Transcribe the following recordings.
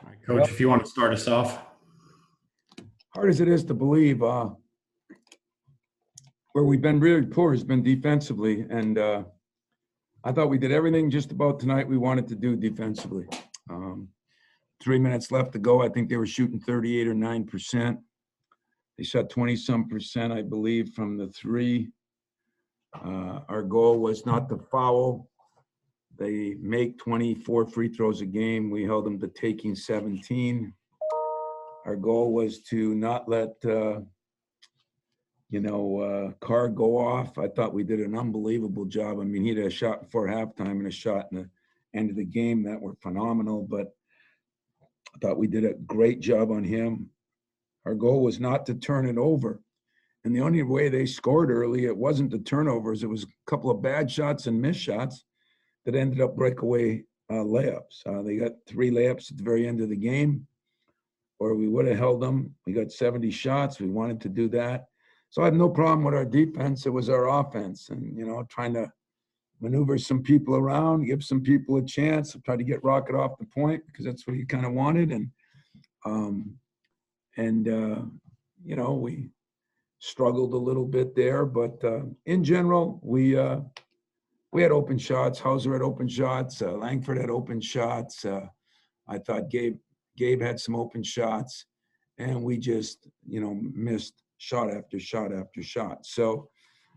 All right, Coach, if you want to start us off. Hard as it is to believe, where we've been really poor has been defensively, and I thought we did everything just about tonight we wanted to do defensively. 3 minutes left to go. I think they were shooting 38 or 9%. They shot 20-some percent, I believe, from the three. Our goal was not to foul. They make 24 free throws a game. We held them to taking 17. Our goal was to not let, Carr go off. I thought we did an unbelievable job. I mean, he had a shot before halftime and a shot in the end of the game that were phenomenal, but I thought we did a great job on him. Our goal was not to turn it over. And the only way they scored early, it wasn't the turnovers. It was a couple of bad shots and missed shots that ended up breakaway layups. They got 3 layups at the very end of the game, or we would have held them. We got 70 shots. We wanted to do that. So I have no problem with our defense. It was our offense and, trying to maneuver some people around, give some people a chance, try to get Rocket off the point because that's what he kind of wanted. We struggled a little bit there, but in general, we had open shots. Hauser had open shots. Langford had open shots. I thought Gabe had some open shots, and we just, missed shot after shot after shot. So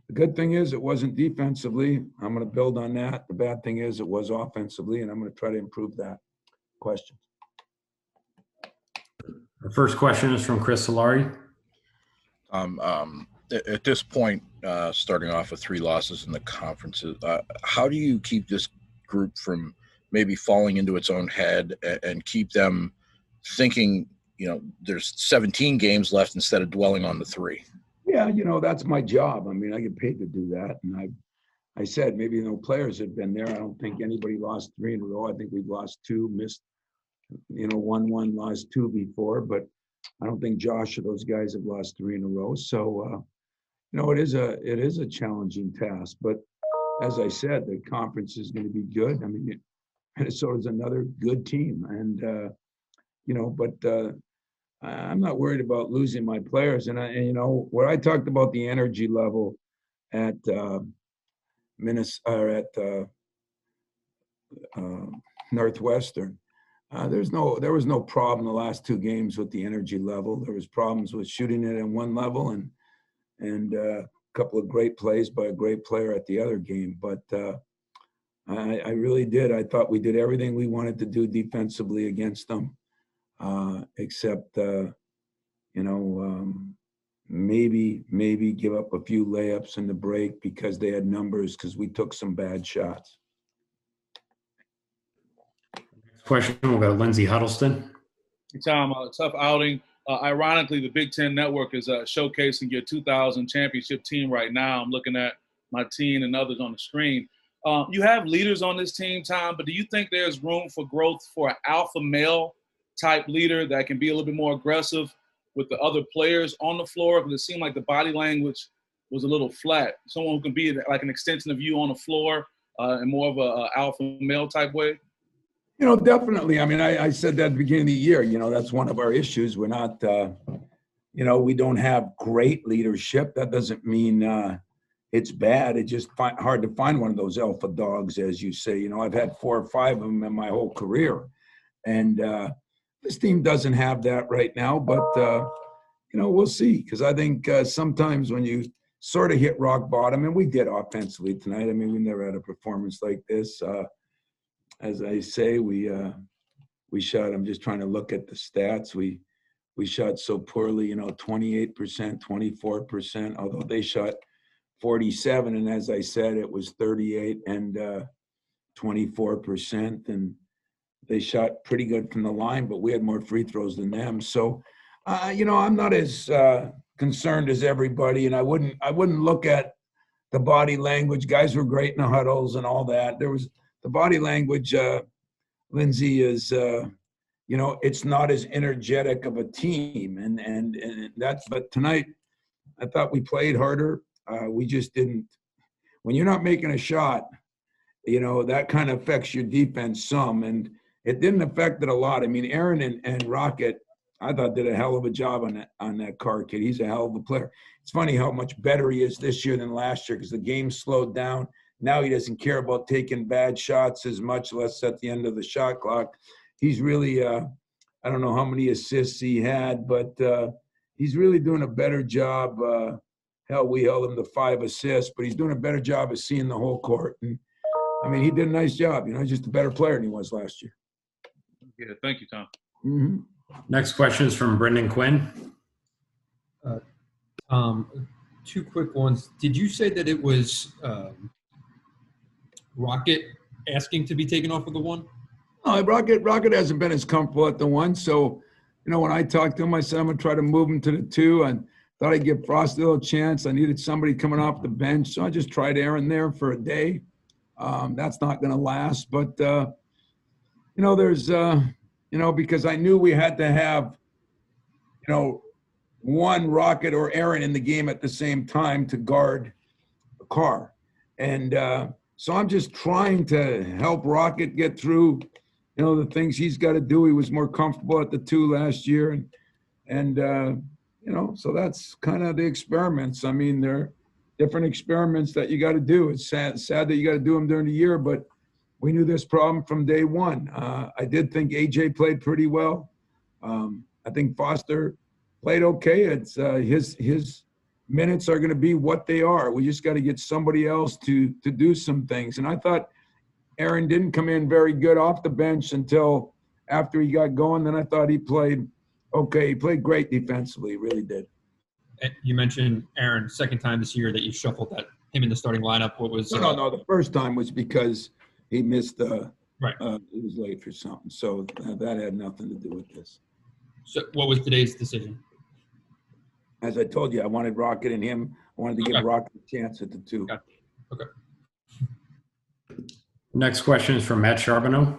the good thing is it wasn't defensively. I'm going to build on that. The bad thing is it was offensively, and I'm going to try to improve that. Questions? Our first question is from Chris Solari. At this point, starting off with 3 losses in the conferences, how do you keep this group from maybe falling into its own head and keep them thinking, there's 17 games left instead of dwelling on the 3? Yeah, that's my job. I mean, I get paid to do that. And I said maybe players had been there. I don't think anybody lost 3 in a row. I think we've lost 2, missed, 1-1, lost 2 before. But I don't think Josh or those guys have lost 3 in a row. So, it is a challenging task. But as I said, the conference is going to be good. I mean, Minnesota's another good team. And, I'm not worried about losing my players. And where I talked about the energy level at Northwestern, there was no problem the last 2 games with the energy level. There was problems with shooting it at one level and a couple of great plays by a great player at the other game. But I really did. I thought we did everything we wanted to do defensively against them. Except, maybe give up a few layups in the break because they had numbers because we took some bad shots. Next question, we'll go to Lindsey Huddleston. Tom, tough outing. Ironically, the Big Ten Network is showcasing your 2000 championship team right now. I'm looking at my team and others on the screen. You have leaders on this team, Tom, but do you think there's room for growth for an alpha male type leader that can be a little bit more aggressive with the other players on the floor? Because it seemed like the body language was a little flat. Someone who can be like an extension of you on the floor in more of a alpha male type way? Definitely. I mean, I said that at the beginning of the year, that's one of our issues. We're not, we don't have great leadership. That doesn't mean it's bad. It's just hard to find one of those alpha dogs, as you say. I've had 4 or 5 of them in my whole career. And this team doesn't have that right now, but, we'll see. Because I think sometimes when you sort of hit rock bottom, and we did offensively tonight. I mean, we never had a performance like this. As I say, we shot, I'm just trying to look at the stats. We shot so poorly, 28%, 24%, although they shot 47. And as I said, it was 38 and 24%. And they shot pretty good from the line, but we had more free throws than them. So, I'm not as concerned as everybody, and I wouldn't look at the body language. Guys were great in the huddles and all that. There was the body language, Lindsay, is, it's not as energetic of a team, and that's. But tonight, I thought we played harder. We just didn't. When you're not making a shot, that kind of affects your defense some, and it didn't affect it a lot. I mean, Aaron and Rocket, I thought did a hell of a job on that car kid. He's a hell of a player. It's funny how much better he is this year than last year because the game slowed down. Now he doesn't care about taking bad shots as much, less at the end of the shot clock. He's really, I don't know how many assists he had, but he's really doing a better job. Hell, we held him to 5 assists, but he's doing a better job of seeing the whole court. And I mean, he did a nice job. He's just a better player than he was last year. Yeah, thank you, Tom. Mm-hmm. Next question is from Brendan Quinn. Two quick ones. Did you say that it was Rocket asking to be taken off of the 1? Rocket hasn't been as comfortable at the 1. So, when I talked to him, I said, I'm going to try to move him to the 2. And thought I'd give Frost a little chance. I needed somebody coming off the bench. So I just tried Aaron there for a day. That's not going to last. But, there's, because I knew we had to have, one Rocket or Aaron in the game at the same time to guard the car. And so I'm just trying to help Rocket get through, the things he's got to do. He was more comfortable at the 2 last year. And so that's kind of the experiments. I mean, they're different experiments that you got to do. It's sad that you got to do them during the year, but we knew this problem from day one. I did think AJ played pretty well. I think Foster played okay. It's his minutes are going to be what they are. We just got to get somebody else to do some things. And I thought Aaron didn't come in very good off the bench until after he got going. Then I thought he played okay. He played great defensively. He really did. You mentioned Aaron, second time this year that you shuffled him in the starting lineup. What was no. The first time was because he missed right. He was late for something. So that had nothing to do with this. So what was today's decision? As I told you, I wanted Rocket and him. I wanted to give Rocket a chance at the 2. Okay. Next question is from Matt Charbonneau.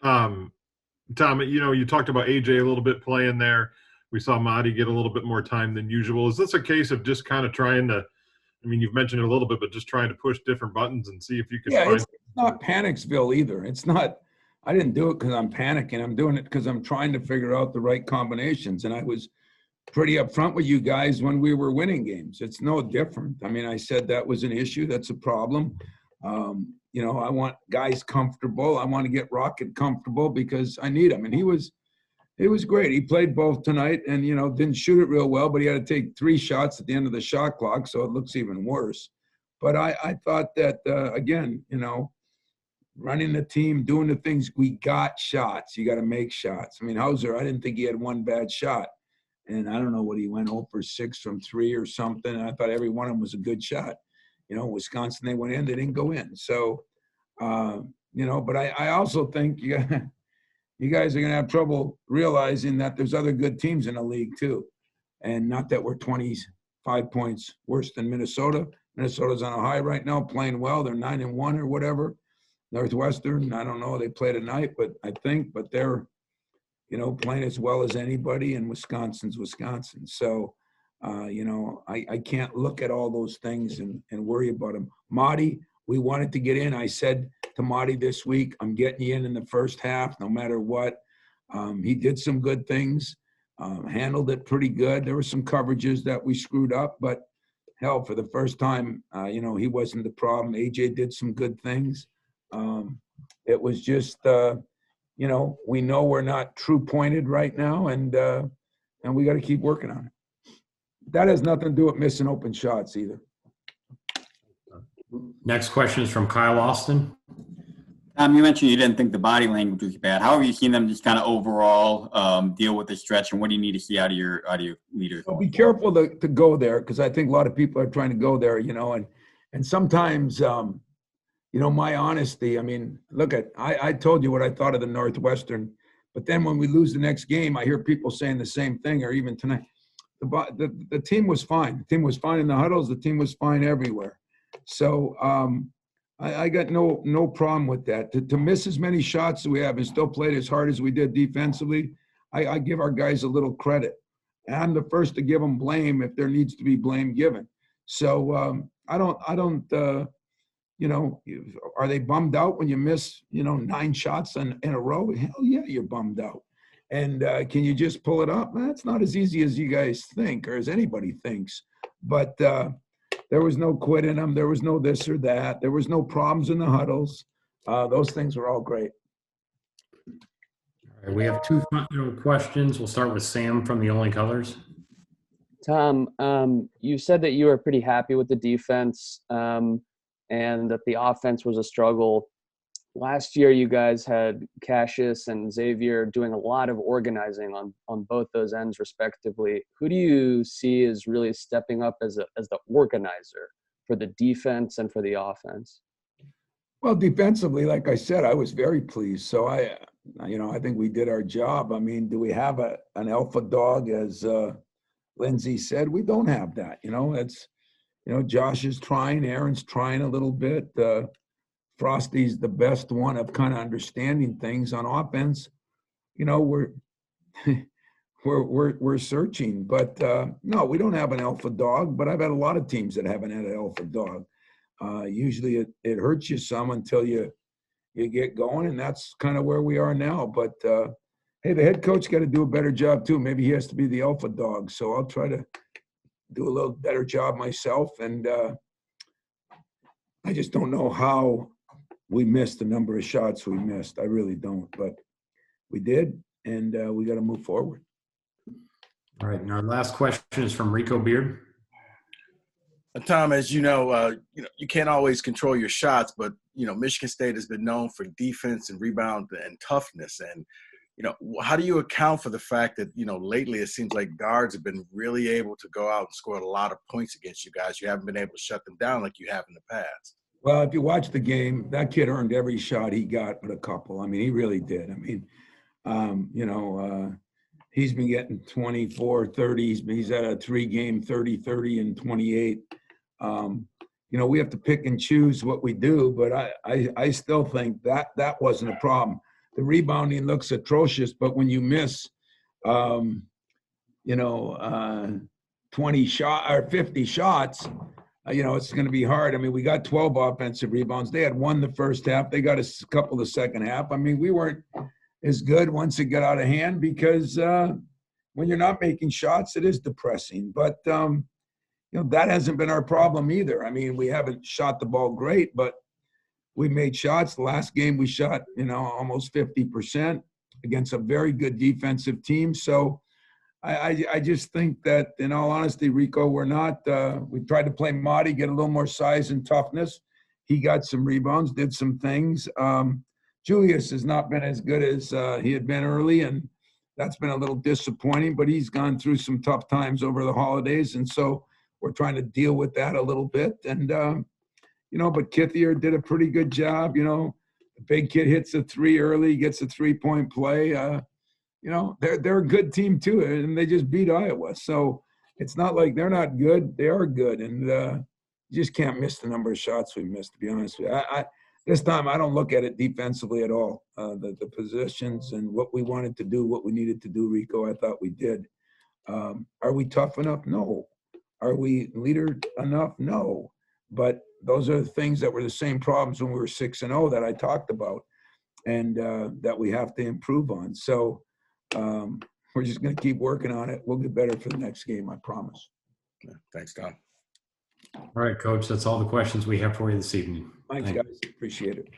Tom, you talked about AJ a little bit playing there. We saw Marty get a little bit more time than usual. Is this a case of just kind of trying to, you've mentioned it a little bit, but just trying to push different buttons and see if you can find. It's not Panicsville either. It's not, I didn't do it because I'm panicking. I'm doing it because I'm trying to figure out the right combinations. And I was pretty upfront with you guys when we were winning games. It's no different. I said that was an issue. That's a problem. I want guys comfortable. I want to get Rocket comfortable because I need him. And he was great. He played both tonight and, didn't shoot it real well, but he had to take 3 shots at the end of the shot clock. So it looks even worse. But I thought that, again, running the team, doing the things, we got shots. You got to make shots. Hauser, I didn't think he had one bad shot. And I don't know what he went 0 for 6 from 3 or something. And I thought every one of them was a good shot. Wisconsin, they went in, they didn't go in. So, but I also think you guys are going to have trouble realizing that there's other good teams in the league too. And not that we're 25 points worse than Minnesota. Minnesota's on a high right now, playing well. They're 9-1 or whatever. Northwestern, I don't know. They play tonight, but they're, playing as well as anybody, and Wisconsin's Wisconsin. So, I can't look at all those things and worry about them. Marty, we wanted to get in. I said to Marty this week, I'm getting you in the first half, no matter what. He did some good things, handled it pretty good. There were some coverages that we screwed up, but hell, for the first time, he wasn't the problem. AJ did some good things. It was just, we know we're not true pointed right now, and we got to keep working on it. That has nothing to do with missing open shots either. Next question is from Kyle Austin. You mentioned you didn't think the body language was bad. How have you seen them just kind of overall deal with the stretch, and what do you need to see out of your leaders? Well, be careful to go there, because I think a lot of people are trying to go there, and sometimes, my honesty. Look I told you what I thought of the Northwestern, but then when we lose the next game, I hear people saying the same thing, or even tonight. The team was fine. The team was fine in the huddles. The team was fine everywhere. So I got no problem with that. To miss as many shots as we have and still played as hard as we did defensively, I give our guys a little credit. And I'm the first to give them blame if there needs to be blame given. So I don't are they bummed out when you miss, 9 shots in a row? Hell yeah, you're bummed out. And can you just pull it up? That's not as easy as you guys think or as anybody thinks. But there was no quit in them. There was no this or that. There was no problems in the huddles. Those things were all great. All right, we have 2 final questions. We'll start with Sam from the Only Colors. Tom, you said that you were pretty happy with the defense and that the offense was a struggle. Last year, you guys had Cassius and Xavier doing a lot of organizing on both those ends, respectively. Who do you see as really stepping up as the organizer for the defense and for the offense? Well, defensively, like I said, I was very pleased. So I think we did our job. I mean, do we have an alpha dog, as Lindsay said? We don't have that. It's Josh is trying, Aaron's trying a little bit. Frosty's the best one of kind of understanding things on offense. We're we're searching, but no, we don't have an alpha dog. But I've had a lot of teams that haven't had an alpha dog. Usually it hurts you some until you get going, and that's kind of where we are now. But hey, the head coach got to do a better job too. Maybe he has to be the alpha dog. So I'll try to do a little better job myself. And I just don't know how we missed the number of shots we missed. I really don't, but we did, and we got to move forward. All right, and our last question is from Rico Beard. Tom, as you know, you can't always control your shots, but Michigan State has been known for defense and rebound and toughness. And how do you account for the fact that lately it seems like guards have been really able to go out and score a lot of points against you guys? You haven't been able to shut them down like you have in the past. Well, if you watch the game, that kid earned every shot he got with a couple. I mean, he really did. I mean, he's been getting 24, 30. He's at a 3-game 30, 30, and 28. We have to pick and choose what we do, but I still think that wasn't a problem. The rebounding looks atrocious, but when you miss, 20 shot or 50 shots, it's going to be hard. I mean, we got 12 offensive rebounds. They had 1 the first half. They got a couple the second half. I mean, we weren't as good once it got out of hand because when you're not making shots, it is depressing. But, that hasn't been our problem either. I mean, we haven't shot the ball great, but we made shots. The last game we shot, almost 50% against a very good defensive team. So I just think that, in all honesty, Rico, we're not we tried to play Marty, get a little more size and toughness. He got some rebounds, did some things. Julius has not been as good as he had been early, and that's been a little disappointing, but he's gone through some tough times over the holidays, and so we're trying to deal with that a little bit. And but Kithier did a pretty good job. The big kid hits a 3 early, gets a 3-point play. They're a good team too, and they just beat Iowa. So it's not like they're not good; they are good, and you just can't miss the number of shots we missed. To be honest with you, this time I don't look at it defensively at all. The positions and what we wanted to do, what we needed to do, Rico, I thought we did. Are we tough enough? No. Are we leader enough? No. But those are the things that were the same problems when we were 6-0 that I talked about, and that we have to improve on. So we're just going to keep working on it. We'll get better for the next game, I promise. Thanks, Tom. All right, Coach, that's all the questions we have for you this evening. Thanks, guys. Appreciate it.